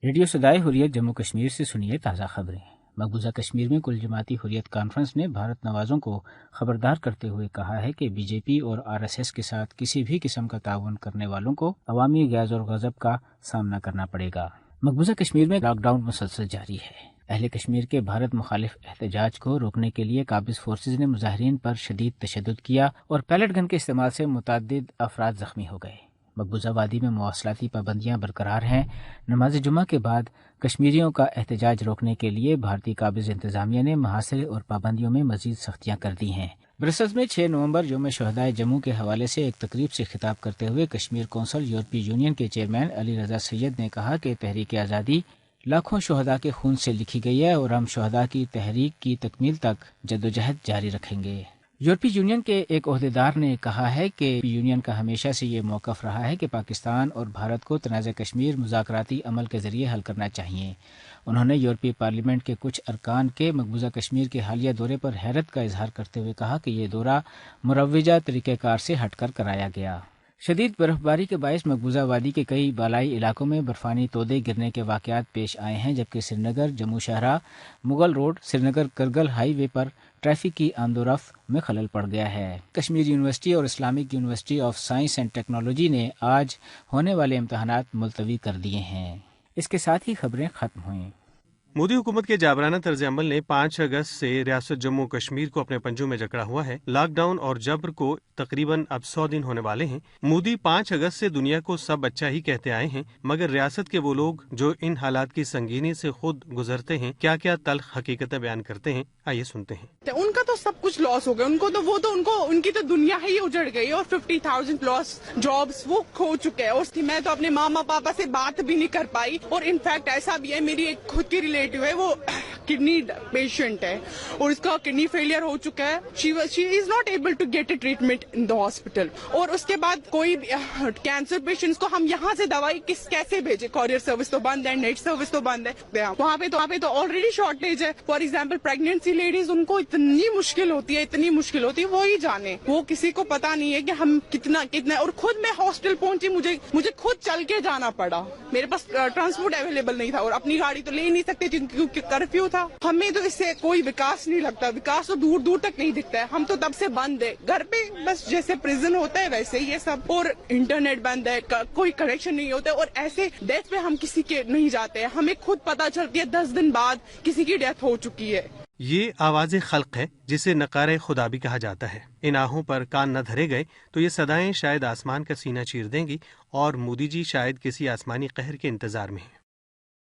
Radio سدائے حریت جموں کشمیر سے سنیے تازہ خبریں۔ مقبوضہ کشمیر میں کل جماعتی حریت کانفرنس نے بھارت نوازوں کو خبردار کرتے ہوئے کہا ہے کہ بی جے پی اور RSS کے ساتھ کسی بھی قسم کا تعاون کرنے والوں کو عوامی غیظ اور غضب کا سامنا کرنا پڑے گا۔ مقبوضہ کشمیر میں لاک ڈاؤن مسلسل جاری ہے۔ اہل کشمیر کے بھارت مخالف احتجاج کو روکنے کے لیے قابض فورسز نے مظاہرین پر شدید تشدد کیا اور پیلٹ گن کے استعمال سے متعدد افراد زخمی ہو گئے۔ مقبوضہ وادی میں مواصلاتی پابندیاں برقرار ہیں۔ نماز جمعہ کے بعد کشمیریوں کا احتجاج روکنے کے لیے بھارتی قابض انتظامیہ نے محاصرے اور پابندیوں میں مزید سختیاں کر دی ہیں۔ برسلز میں 6 نومبر یوم شہدائے جموں کے حوالے سے ایک تقریب سے خطاب کرتے ہوئے کشمیر کونسل یورپی یونین کے چیئرمین علی رضا سید نے کہا کہ تحریک آزادی لاکھوں شہداء کے خون سے لکھی گئی ہے اور ہم شہداء کی تحریک کی تکمیل تک جدوجہد جاری رکھیں گے۔ یورپی یونین کے ایک عہدیدار نے کہا ہے کہ یونین کا ہمیشہ سے یہ موقف رہا ہے کہ پاکستان اور بھارت کو تنازع کشمیر مذاکراتی عمل کے ذریعے حل کرنا چاہیے۔ انہوں نے یورپی پارلیمنٹ کے کچھ ارکان کے مقبوضہ کشمیر کے حالیہ دورے پر حیرت کا اظہار کرتے ہوئے کہا کہ یہ دورہ مروجہ طریقہ کار سے ہٹ کر کرایا گیا۔ شدید برف باری کے باعث مقبوضہ وادی کے کئی بالائی علاقوں میں برفانی تودے گرنے کے واقعات پیش آئے ہیں، جبکہ سری نگر جموں شاہراہ مغل روڈ سری نگر کرگل ہائی وے پر ٹریفک کی آمد و رفت میں خلل پڑ گیا ہے۔ کشمیر یونیورسٹی اور Islamic university of science and technology نے آج ہونے والے امتحانات ملتوی کر دیے ہیں۔ اس کے ساتھ ہی خبریں ختم ہوئیں۔ مودی حکومت کے جابرانہ طرز عمل نے 5 اگست سے ریاست جموں کشمیر کو اپنے پنجوں میں جکڑا ہوا ہے۔ لاک ڈاؤن اور جبر کو تقریباً اب 100 دن ہونے والے ہیں۔ مودی 5 اگست سے دنیا کو سب اچھا ہی کہتے آئے ہیں، مگر ریاست کے وہ لوگ جو ان حالات کی سنگینی سے خود گزرتے ہیں کیا کیا تلخ حقیقتیں بیان کرتے ہیں، آئیے سنتے ہیں۔ ان کا تو سب کچھ لاس ہو گیا، ان کی تو دنیا ہی اجڑ گئی اور 50,000 لاس جابس وہ کھو چکے ہیں۔ اور میں تو اپنے ماما پاپا سے بات بھی نہیں کر پائی، اور انفیکٹ ایسا بھی ہے میری ایک خود کی ریلیٹیو ہے، وہ کڈنی پیشنٹ ہے اور اس کا کڈنی فیلئر ہو چکا ہے۔ She is not able to get a treatment in the hospital. اور اس کے بعد کوئی کینسر پیشنٹس کو ہم یہاں سے دوائی کیسے بھیجے؟ کوریئر سروس تو بند ہے، نیٹ سروس تو بند ہے، وہاں پہ تو آلریڈی شارٹیج ہے۔ فار ایگزامپل پریگنینسی لیڈیز، ان کو اتنی مشکل ہوتی ہے وہی جانے، وہ کسی کو پتا نہیں ہے کہ ہم کتنا اور خود میں ہاسپٹل پہنچی، مجھے خود چل کے جانا پڑا، میرے پاس ٹرانسپورٹ اویلیبل نہیں تھا اور اپنی گاڑی تو لے نہیں سکتے کیونکہ کرفیو تھا۔ ہمیں تو اس سے کوئی وکاس نہیں لگتا، وکاس تو دور دور تک نہیں دکھتا ہے۔ ہم تو تب سے بند ہے گھر پہ، بس جیسے پریزن ہوتا ہے ویسے ہی یہ سب، اور انٹرنیٹ بند ہے، کوئی کنیکشن نہیں ہوتا، اور ایسے ڈیتھ پہ ہم کسی کے نہیں جاتے ہیں، ہمیں خود پتا چلتی ہے 10 دن بعد کسی کی ڈیتھ ہو چکی ہے۔ یہ آواز خلق ہے جسے نقار خدا بھی کہا جاتا ہے۔ ان آہوں پر کان نہ دھرے گئے تو یہ صدائیں شاید آسمان کا سینہ چیر دیں گی، اور مودی جی شاید کسی آسمانی قہر کے انتظار میں ہیں۔